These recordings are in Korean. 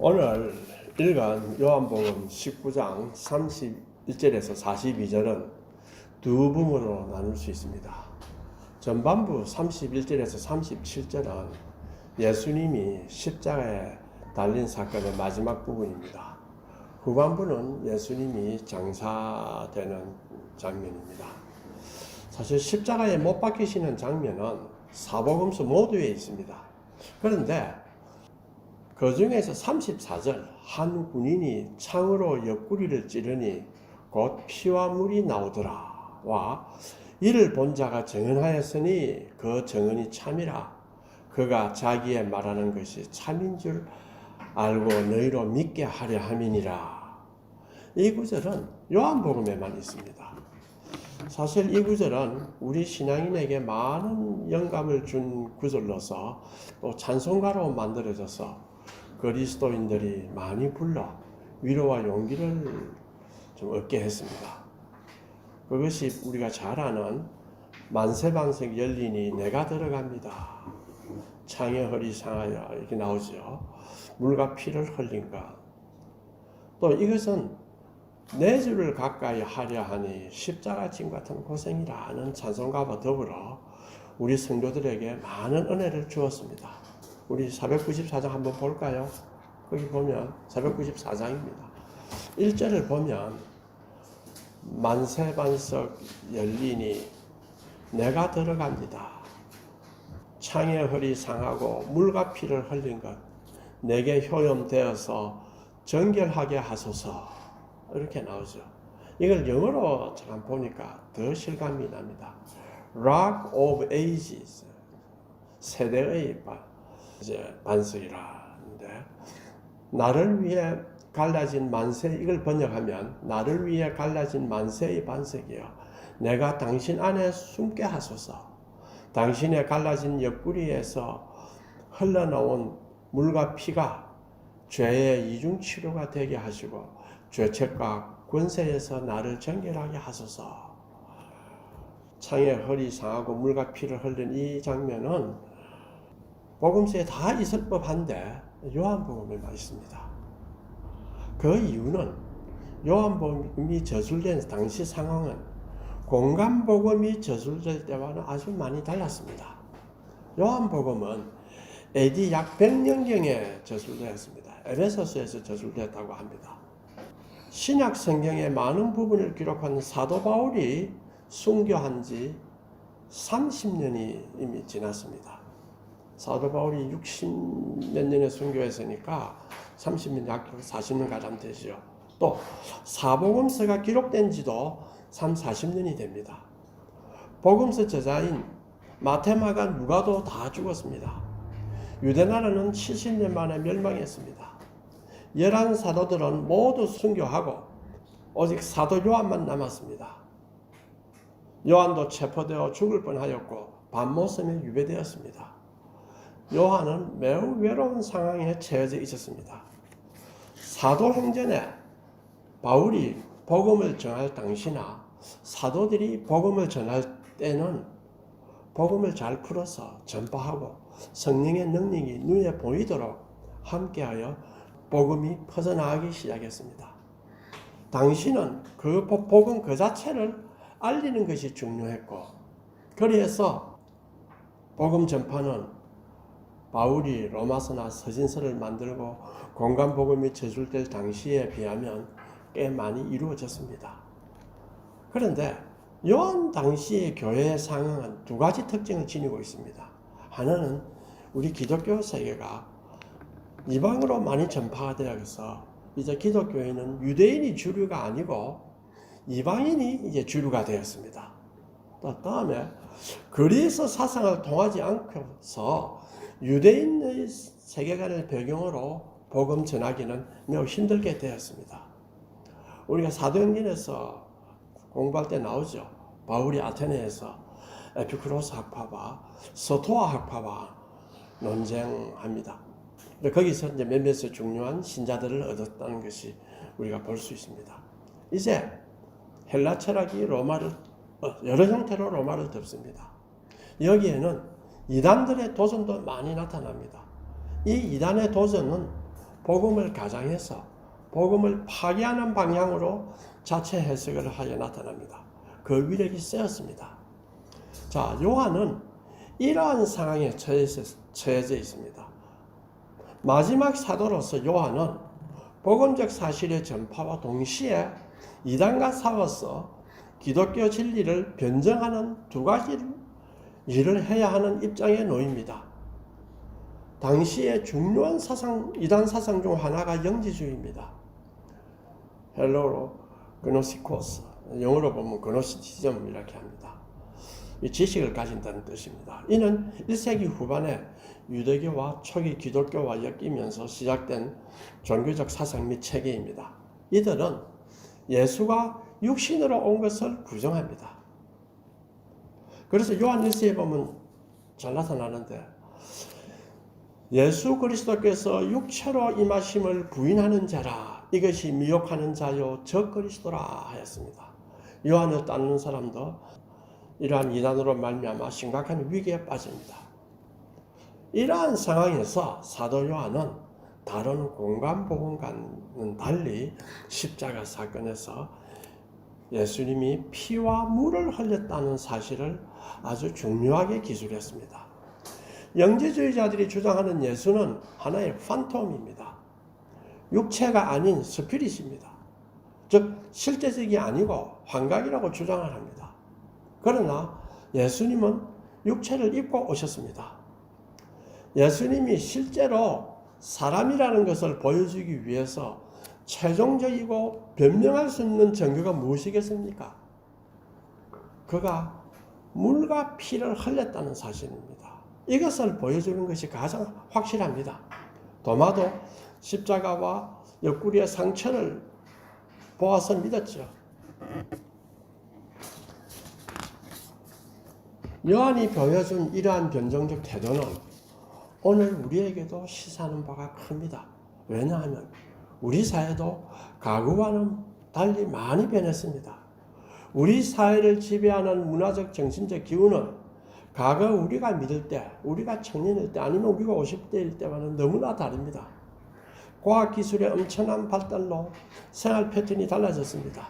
오늘 읽은 요한복음 19장 31절에서 42절은 두 부분으로 나눌 수 있습니다. 전반부 31절에서 37절은 예수님이 십자가에 달린 사건의 마지막 부분입니다. 후반부는 예수님이 장사되는 장면입니다. 사실 십자가에 못 박히시는 장면은 사복음서 모두에 있습니다. 그런데 그 중에서 34절 한 군인이 창으로 옆구리를 찌르니 곧 피와 물이 나오더라 와 이를 본 자가 증언하였으니 그 증언이 참이라 그가 자기의 말하는 것이 참인 줄 알고 너희로 믿게 하려 함이니라. 이 구절은 요한복음에만 있습니다. 사실 이 구절은 우리 신앙인에게 많은 영감을 준 구절로서 또 찬송가로 만들어져서 그리스도인들이 많이 불러 위로와 용기를 좀 얻게 했습니다. 그것이 우리가 잘 아는 만세반석 열리니 내가 들어갑니다. 창의 허리 상하여 이렇게 나오죠. 물과 피를 흘린 것. 또 이것은 내 주를 가까이 하려 하니 십자가 짐 같은 고생이라는 찬송가와 더불어 우리 성도들에게 많은 은혜를 주었습니다. 우리 494장 한번 볼까요? 거기 보면 494장입니다. 1절을 보면 만세반석 열리니 내가 들어갑니다. 창의 허리 상하고 물과 피를 흘린 것 내게 효염되어서 정결하게 하소서 이렇게 나오죠. 이걸 영어로 잠깐 보니까 더 실감이 납니다. Rock of Ages 세대의 반석이라는데 나를 위해 갈라진 만세 이걸 번역하면 나를 위해 갈라진 만세의 반석이여 내가 당신 안에 숨게 하소서. 당신의 갈라진 옆구리에서 흘러나온 물과 피가 죄의 이중치료가 되게 하시고 죄책과 권세에서 나를 정결하게 하소서. 창의 허리 상하고 물과 피를 흘린 이 장면은 복음서에 다 있을 법한데 요한복음에만 있습니다. 그 이유는 요한복음이 저술된 당시 상황은 공간복음이 저술될 때와는 아주 많이 달랐습니다. 요한복음은 AD 약 100년경에 저술되었습니다. 에베소서에서 저술되었다고 합니다. 신약 성경의 많은 부분을 기록한 사도 바울이 순교한 지 30년이 이미 지났습니다. 사도 바울이 60몇 년에 순교했으니까 30년, 약 40년 가량 되죠. 또 사복음서가 기록된 지도 40년이 됩니다. 복음서 저자인 마테마가 누가도 다 죽었습니다. 유대나라는 70년 만에 멸망했습니다. 11사도들은 모두 순교하고 오직 사도 요한만 남았습니다. 요한도 체포되어 죽을 뻔하였고 밤모섬에 유배되었습니다. 요한은 매우 외로운 상황에 처해져 있었습니다. 사도행전에 바울이 복음을 전할 당시나 사도들이 복음을 전할 때는 복음을 잘 풀어서 전파하고 성령의 능력이 눈에 보이도록 함께하여 복음이 퍼져나가기 시작했습니다. 당시는 그 복음 그 자체를 알리는 것이 중요했고 그래서 복음 전파는 바울이 로마서나 서신서를 만들고 공간복음이 저술될 당시에 비하면 꽤 많이 이루어졌습니다. 그런데 요한 당시의 교회의 상황은 두 가지 특징을 지니고 있습니다. 하나는 우리 기독교 세계가 이방으로 많이 전파가 되어서 이제 기독교회는 유대인이 주류가 아니고 이방인이 이제 주류가 되었습니다. 또 다음에 그리스 사상을 통하지 않고서 유대인의 세계관을 배경으로 복음 전하기는 매우 힘들게 되었습니다. 우리가 사도행전에서 공부할 때 나오죠. 바울이 아테네에서 에피쿠로스 학파와 서토아 학파와 논쟁합니다. 거기서 이제 몇몇 중요한 신자들을 얻었다는 것이 우리가 볼 수 있습니다. 이제 헬라 철학이 여러 형태로 로마를 덮습니다. 여기에는 이단들의 도전도 많이 나타납니다. 이 이단의 도전은 복음을 가장해서 복음을 파괴하는 방향으로 자체 해석을 하여 나타납니다. 그 위력이 세었습니다. 자, 요한은 이러한 상황에 처해져 있습니다. 마지막 사도로서 요한은 복음적 사실의 전파와 동시에 이단과 싸워서 기독교 진리를 변정하는 두 가지 일을 해야 하는 입장에 놓입니다. 당시의 중요한 이단 사상 중 하나가 영지주의입니다. 헬로로 그노시코스, 영어로 보면 그노시티즘 이렇게 합니다. 이 지식을 가진다는 뜻입니다. 이는 1세기 후반에 유대교와 초기 기독교와 엮이면서 시작된 종교적 사상 및 체계입니다. 이들은 예수가 육신으로 온 것을 부정합니다. 그래서 요한 1서에 보면 잘 나타나는데 예수 그리스도께서 육체로 임하심을 부인하는 자라 이것이 미혹하는 자요 적 그리스도라 하였습니다. 요한을 따르는 사람도 이러한 이단으로 말미암아 심각한 위기에 빠집니다. 이러한 상황에서 사도 요한은 다른 공간 복음과는 달리 십자가 사건에서 예수님이 피와 물을 흘렸다는 사실을 아주 중요하게 기술했습니다. 영지주의자들이 주장하는 예수는 하나의 판톰입니다. 육체가 아닌 스피릿입니다. 즉 실제적이 아니고 환각이라고 주장을 합니다. 그러나 예수님은 육체를 입고 오셨습니다. 예수님이 실제로 사람이라는 것을 보여주기 위해서 최종적이고 변명할 수 있는 증거가 무엇이겠습니까? 그가 물과 피를 흘렸다는 사실입니다. 이것을 보여주는 것이 가장 확실합니다. 도마도 십자가와 옆구리의 상처를 보아서 믿었죠. 요한이 보여준 이러한 변정적 태도는 오늘 우리에게도 시사하는 바가 큽니다. 왜냐하면 우리 사회도 과거와는 달리 많이 변했습니다. 우리 사회를 지배하는 문화적 정신적 기운은 과거 우리가 믿을 때, 우리가 청년일 때 아니면 우리가 50대일 때와는 너무나 다릅니다. 과학기술의 엄청난 발달로 생활 패턴이 달라졌습니다.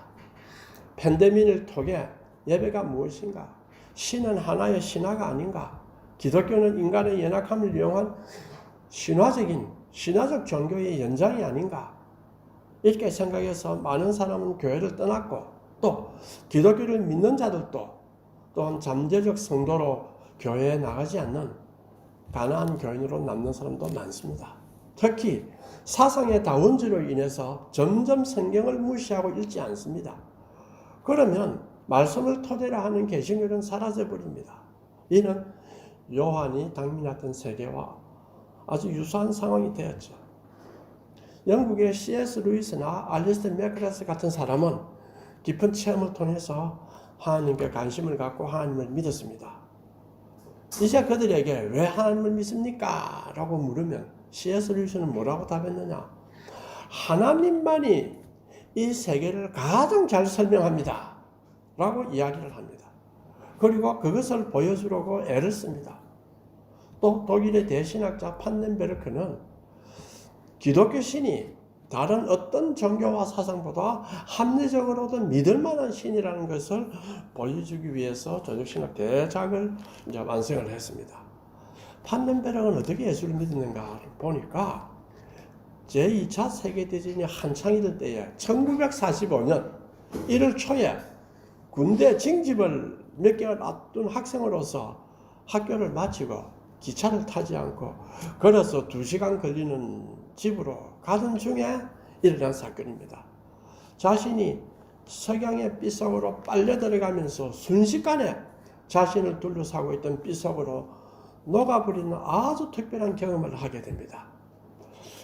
팬데믹을 통해 예배가 무엇인가? 신은 하나의 신화가 아닌가? 기독교는 인간의 연약함을 이용한 신화적 종교의 연장이 아닌가? 이렇게 생각해서 많은 사람은 교회를 떠났고 또 기독교를 믿는 자들도 또한 잠재적 성도로 교회에 나가지 않는 가난한 교인으로 남는 사람도 많습니다. 특히 사상의 다원주로 인해서 점점 성경을 무시하고 읽지 않습니다. 그러면 말씀을 토대로 하는 개신교는 사라져버립니다. 이는 요한이 당면했던 세계와 아주 유사한 상황이 되었죠. 영국의 C.S. 루이스나 알리스터 맥크레스 같은 사람은 깊은 체험을 통해서 하나님께 관심을 갖고 하나님을 믿었습니다. 이제 그들에게 왜 하나님을 믿습니까? 라고 물으면 C.S. 루이스는 뭐라고 답했느냐? 하나님만이 이 세계를 가장 잘 설명합니다. 라고 이야기를 합니다. 그리고 그것을 보여주려고 애를 씁니다. 또 독일의 대신학자 판넨베르크는 기독교 신이 다른 어떤 종교와 사상보다 합리적으로도 믿을 만한 신이라는 것을 보여주기 위해서 조직신학 대작을 이제 완성을 했습니다. 판넨베르크는 어떻게 예수를 믿었는가 보니까 제2차 세계대전이 한창이던 때에 1945년 1월 초에 군대 징집을 몇 개월 앞둔 학생으로서 학교를 마치고 기차를 타지 않고 걸어서 2시간 걸리는 집으로 가던 중에 일어난 사건입니다. 자신이 석양의 삐속으로 빨려 들어가면서 순식간에 자신을 둘러싸고 있던 삐속으로 녹아버리는 아주 특별한 경험을 하게 됩니다.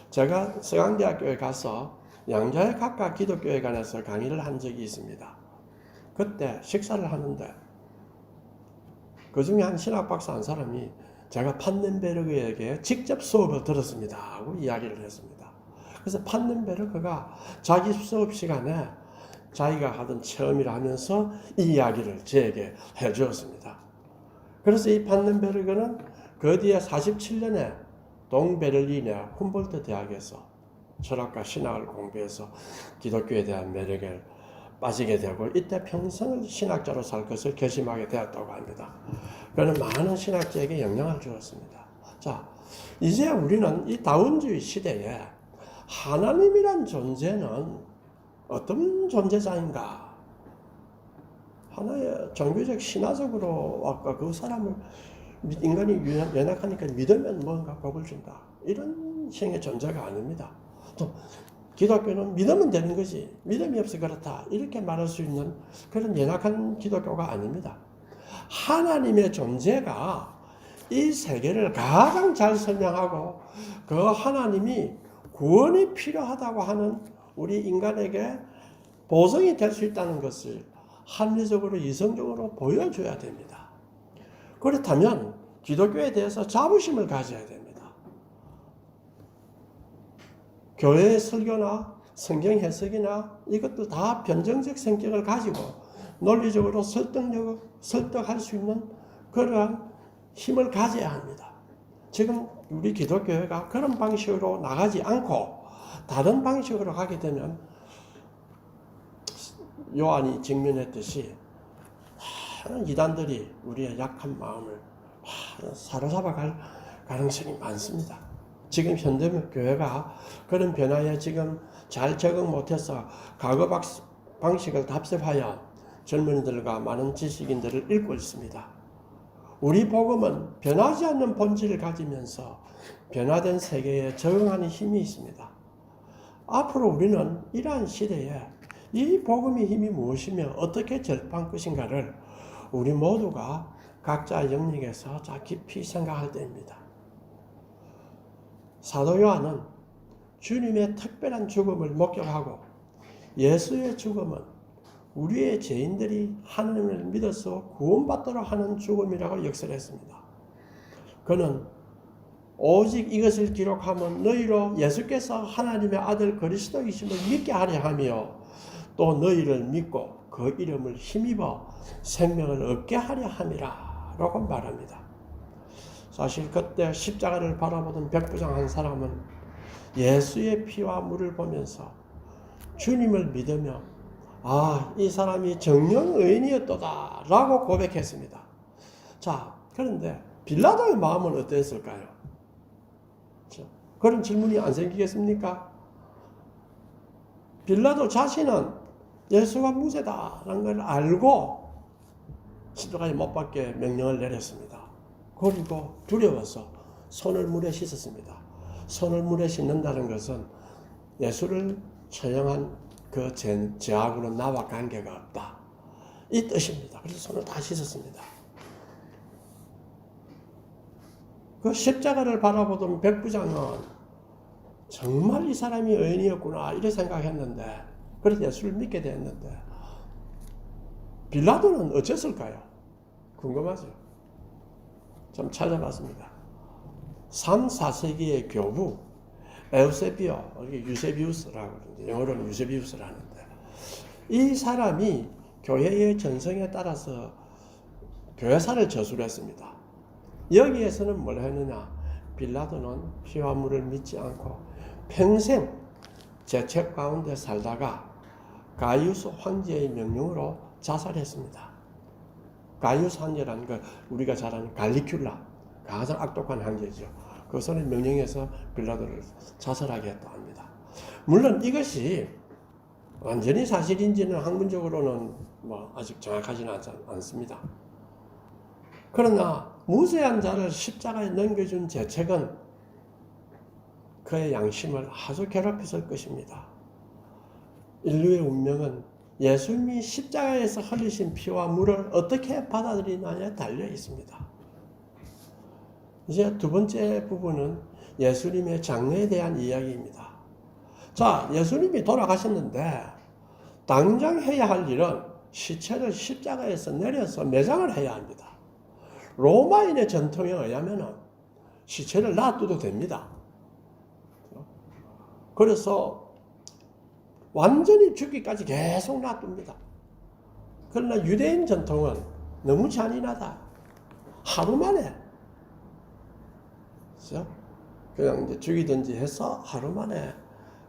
제가 서강대학교에 가서 양자의 각각 기독교에 관해서 강의를 한 적이 있습니다. 그때 식사를 하는데 그 중에 한 신학박사 한 사람이 제가 판넨베르크에게 직접 수업을 들었습니다 하고 이야기를 했습니다. 그래서 판넨베르크가 자기 수업 시간에 자기가 하던 체험이라 하면서 이 이야기를 저에게 해주었습니다. 그래서 이 판넨베르크는 그 뒤에 47년에 동베를린의 훔볼트 대학에서 철학과 신학을 공부해서 기독교에 대한 매력에 빠지게 되고 이때 평생을 신학자로 살 것을 결심하게 되었다고 합니다. 그는 많은 신학자에게 영향을 주었습니다. 자, 이제 우리는 이 다운주의 시대에 하나님이란 존재는 어떤 존재자인가? 하나의 종교적 신화적으로 아까 그 사람을 인간이 연약하니까 믿으면 뭔가 복을 준다. 이런 식의 존재가 아닙니다. 또 기독교는 믿으면 되는 거지. 믿음이 없어 그렇다. 이렇게 말할 수 있는 그런 연약한 기독교가 아닙니다. 하나님의 존재가 이 세계를 가장 잘 설명하고 그 하나님이 구원이 필요하다고 하는 우리 인간에게 보증이 될 수 있다는 것을 합리적으로 이성적으로 보여줘야 됩니다. 그렇다면 기독교에 대해서 자부심을 가져야 됩니다. 교회의 설교나 성경 해석이나 이것도 다 변정적 성격을 가지고 논리적으로 설득할 수 있는 그러한 힘을 가져야 합니다. 지금 우리 기독교회가 그런 방식으로 나가지 않고 다른 방식으로 가게 되면 요한이 직면했듯이 이단들이 우리의 약한 마음을 사로잡아 갈 가능성이 많습니다. 지금 현대 교회가 그런 변화에 지금 잘 적응 못해서 과거 방식을 답습하여 젊은이들과 많은 지식인들을 읽고 있습니다. 우리 복음은 변하지 않는 본질을 가지면서 변화된 세계에 적응하는 힘이 있습니다. 앞으로 우리는 이러한 시대에 이 복음의 힘이 무엇이며 어떻게 절판 것인가를 우리 모두가 각자 영역에서 깊이 생각할 때입니다. 사도 요한은 주님의 특별한 죽음을 목격하고 예수의 죽음은 우리의 죄인들이 하나님을 믿어서 구원받도록 하는 죽음이라고 역설했습니다. 그는 오직 이것을 기록하면 너희로 예수께서 하나님의 아들 그리스도이심을 믿게 하려 하며 또 너희를 믿고 그 이름을 힘입어 생명을 얻게 하려 함이라 라고 말합니다. 사실 그때 십자가를 바라보던 백부장 한 사람은 예수의 피와 물을 보면서 주님을 믿으며 이 사람이 정령 의인이었도다 라고 고백했습니다. 자, 그런데 빌라도의 마음은 어땠을까요? 그런 질문이 안 생기겠습니까? 빌라도 자신은 예수가 무죄다라는 걸 알고 십자가에 못 박게 명령을 내렸습니다. 그리고 두려워서 손을 물에 씻었습니다. 손을 물에 씻는다는 것은 예수를 처형한 그 죄악으로 나와 관계가 없다. 이 뜻입니다. 그래서 손을 다 씻었습니다. 그 십자가를 바라보던 백부장은 정말 이 사람이 의인이었구나 이렇게 생각했는데 그래서 예수를 믿게 되었는데 빌라도는 어땠을까요? 궁금하죠? 좀 찾아봤습니다. 3, 4세기의 교부 에우세비오, 유세비우스라고 하는데 영어로는 유세비우스라는데 이 사람이 교회의 전성에 따라서 교회사를 저술했습니다. 여기에서는 뭘 했느냐? 빌라도는 피와 물을 믿지 않고 평생 죄책 가운데 살다가 가이우스 황제의 명령으로 자살했습니다. 가이우스 황제라는 거 우리가 잘 아는 갈리큘라 가장 악독한 황제죠. 그 사람의 명령에서 빌라도를 자살하게 했다 합니다. 물론 이것이 완전히 사실인지는 학문적으로는 아직 정확하지는 않습니다. 그러나 무죄한 자를 십자가에 넘겨준 죄책은 그의 양심을 아주 괴롭혔을 것입니다. 인류의 운명은 예수님이 십자가에서 흘리신 피와 물을 어떻게 받아들이느냐에 달려 있습니다. 이제 두 번째 부분은 예수님의 장례에 대한 이야기입니다. 자, 예수님이 돌아가셨는데 당장 해야 할 일은 시체를 십자가에서 내려서 매장을 해야 합니다. 로마인의 전통에 의하면 시체를 놔둬도 됩니다. 그래서 완전히 죽기까지 계속 놔둡니다. 그러나 유대인 전통은 너무 잔인하다. 하루 만에 그냥 이제 죽이든지 해서 하루 만에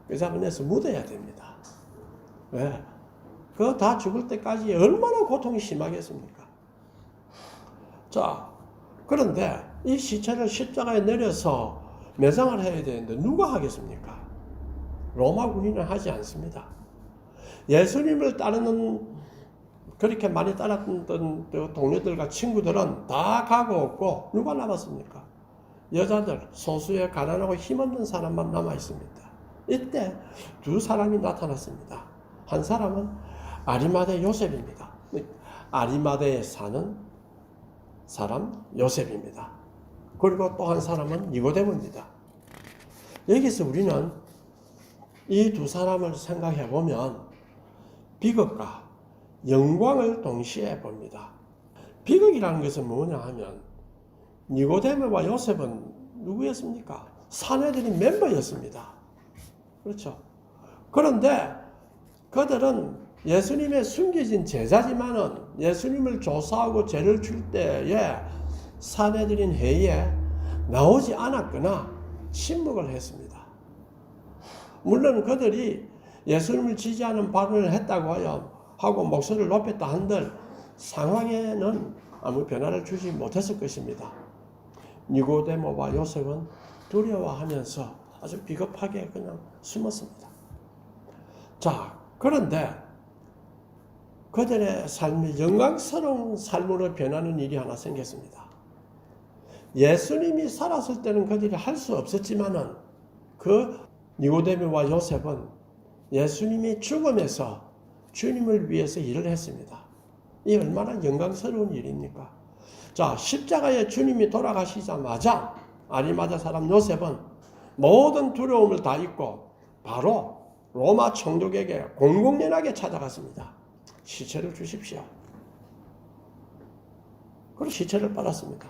끄잡아내서 묻어야 됩니다. 왜? 그거 다 죽을 때까지 얼마나 고통이 심하겠습니까? 자, 그런데 이 시체를 십자가에 내려서 매장을 해야 되는데 누가 하겠습니까? 로마 군인은 하지 않습니다. 예수님을 따르는 그렇게 많이 따랐던 동료들과 친구들은 다 가고 없고 누가 남았습니까? 여자들, 소수의 가난하고 힘없는 사람만 남아 있습니다. 이때 두 사람이 나타났습니다. 한 사람은 아리마대 요셉입니다. 아리마대에 사는 사람 요셉입니다. 그리고 또 한 사람은 니고데모입니다. 여기서 우리는 이 두 사람을 생각해 보면 비극과 영광을 동시에 봅니다. 비극이라는 것은 뭐냐 하면 니고데모와 요셉은 누구였습니까? 산헤드린 멤버였습니다. 그렇죠. 그런데 그들은 예수님의 숨겨진 제자지만은 예수님을 조사하고 죄를 줄 때에 산헤드린 회의에 나오지 않았거나 침묵을 했습니다. 물론 그들이 예수님을 지지하는 발언을 했다고 하고 목소리를 높였다 한들 상황에는 아무 변화를 주지 못했을 것입니다. 니고데모와 요셉은 두려워하면서 아주 비겁하게 그냥 숨었습니다. 자, 그런데 그들의 삶이 영광스러운 삶으로 변하는 일이 하나 생겼습니다. 예수님이 살았을 때는 그들이 할 수 없었지만은 그 니고데모와 요셉은 예수님이 죽음에서 주님을 위해서 일을 했습니다. 이 얼마나 영광스러운 일입니까? 자, 십자가에 주님이 돌아가시자마자 아리마대 사람 요셉은 모든 두려움을 다 잊고 바로 로마 총독에게 공공연하게 찾아갔습니다. 시체를 주십시오. 그리고 시체를 받았습니다.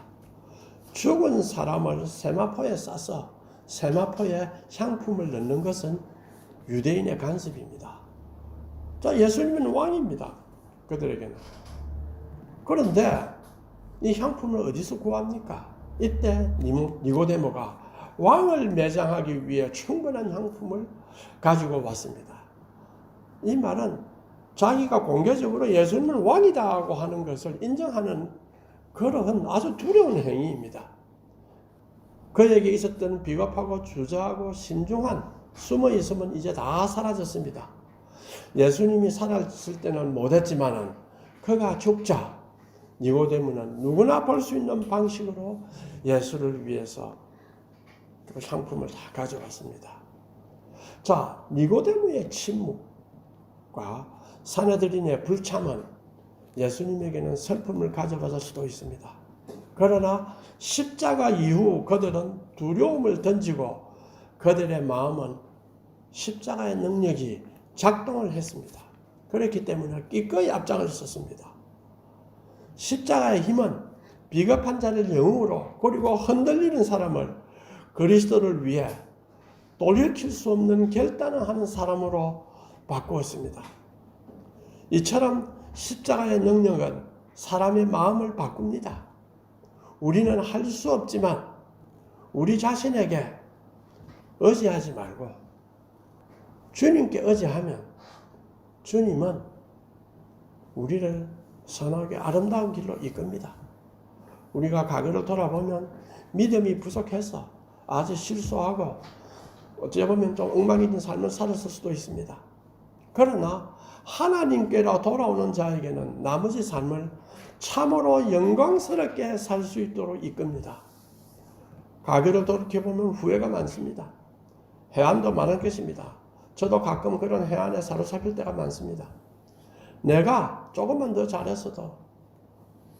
죽은 사람을 세마포에 싸서 세마포에 향품을 넣는 것은 유대인의 간습입니다. 자, 예수님은 왕입니다. 그들에게는. 그런데 이 향품을 어디서 구합니까? 이때 니고데모가 왕을 매장하기 위해 충분한 향품을 가지고 왔습니다. 이 말은 자기가 공개적으로 예수님을 왕이다고 하는 것을 인정하는 그런 아주 두려운 행위입니다. 그에게 있었던 비겁하고 주저하고 신중한 숨어 있음은 이제 다 사라졌습니다. 예수님이 살았을 때는 못했지만은 그가 죽자 니고데모는 누구나 볼 수 있는 방식으로 예수를 위해서 그 상품을 다 가져왔습니다. 자, 니고데모의 침묵과 산헤드린의 불참은 예수님에게는 슬픔을 가져받을 수도 있습니다. 그러나 십자가 이후 그들은 두려움을 던지고 그들의 마음은 십자가의 능력이 작동을 했습니다. 그렇기 때문에 기꺼이 앞장을 섰습니다. 십자가의 힘은 비겁한 자를 영으로 그리고 흔들리는 사람을 그리스도를 위해 돌이킬 수 없는 결단을 하는 사람으로 바꾸었습니다. 이처럼 십자가의 능력은 사람의 마음을 바꿉니다. 우리는 할 수 없지만 우리 자신에게 의지하지 말고 주님께 의지하면 주님은 우리를 선하게 아름다운 길로 이끕니다. 우리가 과거를 돌아보면 믿음이 부족해서 아주 실수하고 어찌 보면 좀 엉망인 삶을 살았을 수도 있습니다. 그러나 하나님께로 돌아오는 자에게는 나머지 삶을 참으로 영광스럽게 살 수 있도록 이끕니다. 과거를 돌이켜보면 후회가 많습니다. 해안도 많을 것입니다. 저도 가끔 그런 해안에 사로잡힐 때가 많습니다. 내가 조금만 더 잘했어도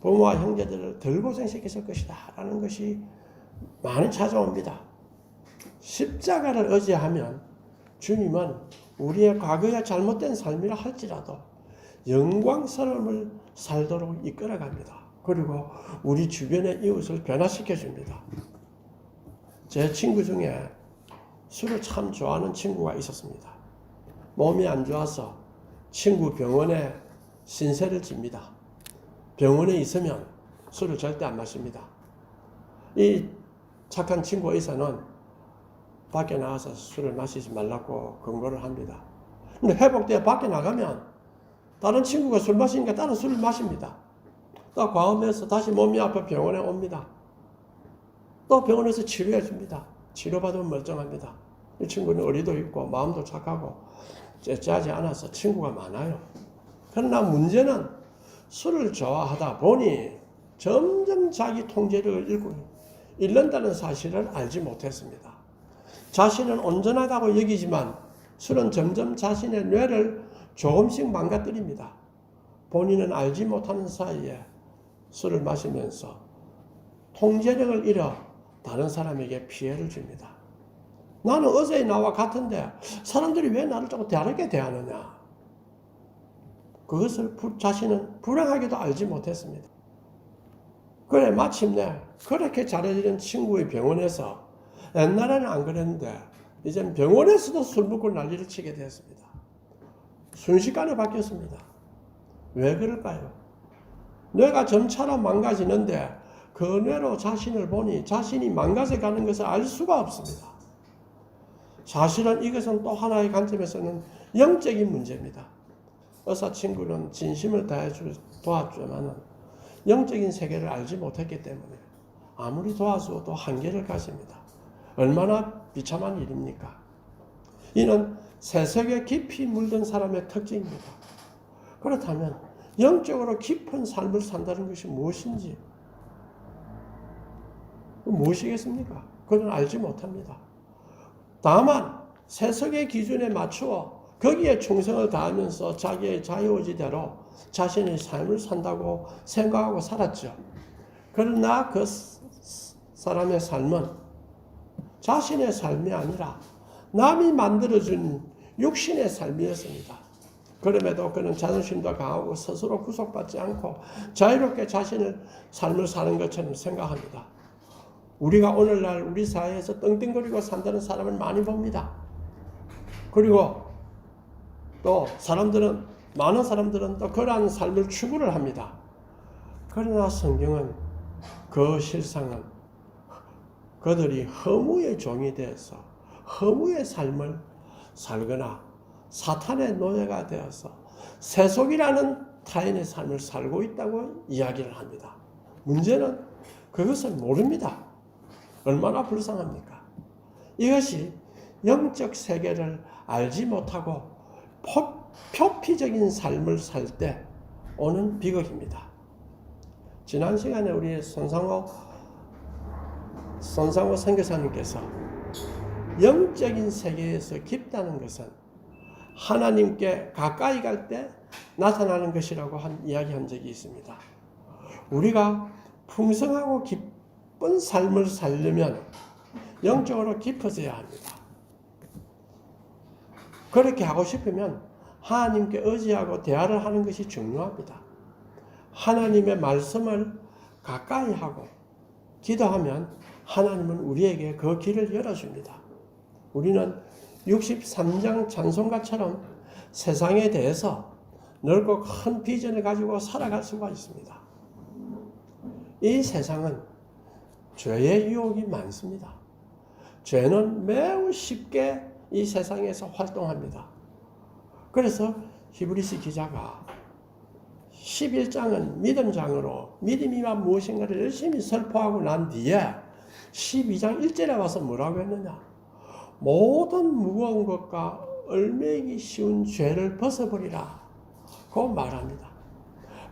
부모와 형제들을 덜 고생시켰을 것이다 라는 것이 많이 찾아옵니다. 십자가를 의지하면 주님은 우리의 과거에 잘못된 삶이라 할지라도 영광스러움을 살도록 이끌어갑니다. 그리고 우리 주변의 이웃을 변화시켜 줍니다. 제 친구 중에 술을 참 좋아하는 친구가 있었습니다. 몸이 안 좋아서 친구 병원에 신세를 집니다. 병원에 있으면 술을 절대 안 마십니다. 이 착한 친구에서는 밖에 나가서 술을 마시지 말라고 권고를 합니다. 근데 회복되어 밖에 나가면 다른 친구가 술 마시니까 다른 술을 마십니다. 또 과음해서 다시 몸이 아파 병원에 옵니다. 또 병원에서 치료해 줍니다. 치료받으면 멀쩡합니다. 이 친구는 의리도 있고 마음도 착하고 째째하지 않아서 친구가 많아요. 그러나 문제는 술을 좋아하다 보니 점점 자기 통제력을 잃는다는 사실을 알지 못했습니다. 자신은 온전하다고 여기지만 술은 점점 자신의 뇌를 조금씩 망가뜨립니다. 본인은 알지 못하는 사이에 술을 마시면서 통제력을 잃어 다른 사람에게 피해를 줍니다. 나는 어제의 나와 같은데 사람들이 왜 나를 조금 다르게 대하느냐. 그것을 자신은 불행하게도 알지 못했습니다. 그래 마침내 그렇게 잘해지는 친구의 병원에서 옛날에는 안 그랬는데 이제는 병원에서도 술 먹고 난리를 치게 되었습니다. 순식간에 바뀌었습니다. 왜 그럴까요? 뇌가 점차로 망가지는데 그 뇌로 자신을 보니 자신이 망가져가는 것을 알 수가 없습니다. 사실은 이것은 또 하나의 관점에서는 영적인 문제입니다. 의사 친구는 진심을 다해 도와주지만 영적인 세계를 알지 못했기 때문에 아무리 도와줘도 한계를 가집니다. 얼마나 비참한 일입니까? 이는 세속에 깊이 물든 사람의 특징입니다. 그렇다면 영적으로 깊은 삶을 산다는 것이 무엇인지 무엇이겠습니까? 그건 알지 못합니다. 다만 세속의 기준에 맞추어 거기에 충성을 다하면서 자기의 자유의지대로 자신의 삶을 산다고 생각하고 살았죠. 그러나 그 사람의 삶은 자신의 삶이 아니라 남이 만들어준 육신의 삶이었습니다. 그럼에도 그는 자존심도 강하고 스스로 구속받지 않고 자유롭게 자신의 삶을 사는 것처럼 생각합니다. 우리가 오늘날 우리 사회에서 떵떵거리고 산다는 사람을 많이 봅니다. 그리고 또 많은 사람들은 또 그러한 삶을 추구를 합니다. 그러나 성경은 그 실상은 그들이 허무의 종이 되어서 허무의 삶을 살거나 사탄의 노예가 되어서 세속이라는 타인의 삶을 살고 있다고 이야기를 합니다. 문제는 그것을 모릅니다. 얼마나 불쌍합니까? 이것이 영적 세계를 알지 못하고 표피적인 삶을 살 때 오는 비극입니다. 지난 시간에 우리 손상호 선교사님께서 영적인 세계에서 깊다는 것은 하나님께 가까이 갈 때 나타나는 것이라고 이야기한 적이 있습니다. 우리가 풍성하고 깊은 삶을 살려면 영적으로 깊어져야 합니다. 그렇게 하고 싶으면 하나님께 의지하고 대화를 하는 것이 중요합니다. 하나님의 말씀을 가까이 하고 기도하면 하나님은 우리에게 그 길을 열어줍니다. 우리는 63장 찬송가처럼 세상에 대해서 넓고 큰 비전을 가지고 살아갈 수가 있습니다. 이 세상은 죄의 유혹이 많습니다. 죄는 매우 쉽게 이 세상에서 활동합니다. 그래서 히브리서 기자가 11장은 믿음장으로 믿음이란 무엇인가를 열심히 설포하고 난 뒤에 12장 1절에 와서 뭐라고 했느냐? 모든 무거운 것과 얼매기 쉬운 죄를 벗어버리라 고 말합니다.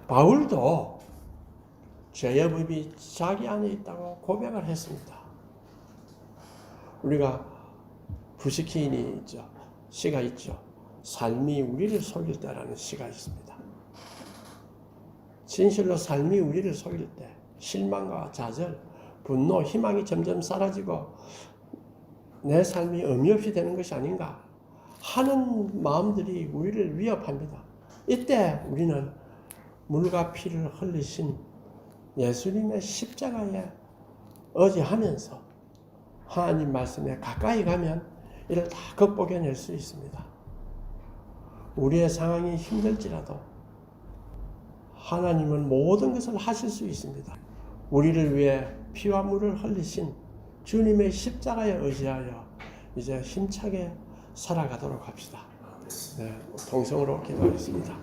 바울도 죄의 법이 자기 안에 있다고 고백을 했습니다. 우리가 부시키인이 시가 있죠. 삶이 우리를 속일 때라는 시가 있습니다. 진실로 삶이 우리를 속일 때 실망과 좌절, 분노, 희망이 점점 사라지고 내 삶이 의미 없이 되는 것이 아닌가 하는 마음들이 우리를 위협합니다. 이때 우리는 물과 피를 흘리신 예수님의 십자가에 의지하면서 하나님 말씀에 가까이 가면 이를 다 극복해낼 수 있습니다. 우리의 상황이 힘들지라도 하나님은 모든 것을 하실 수 있습니다. 우리를 위해 피와 물을 흘리신 주님의 십자가에 의지하여 이제 힘차게 살아가도록 합시다. 네, 동성으로 기도하겠습니다.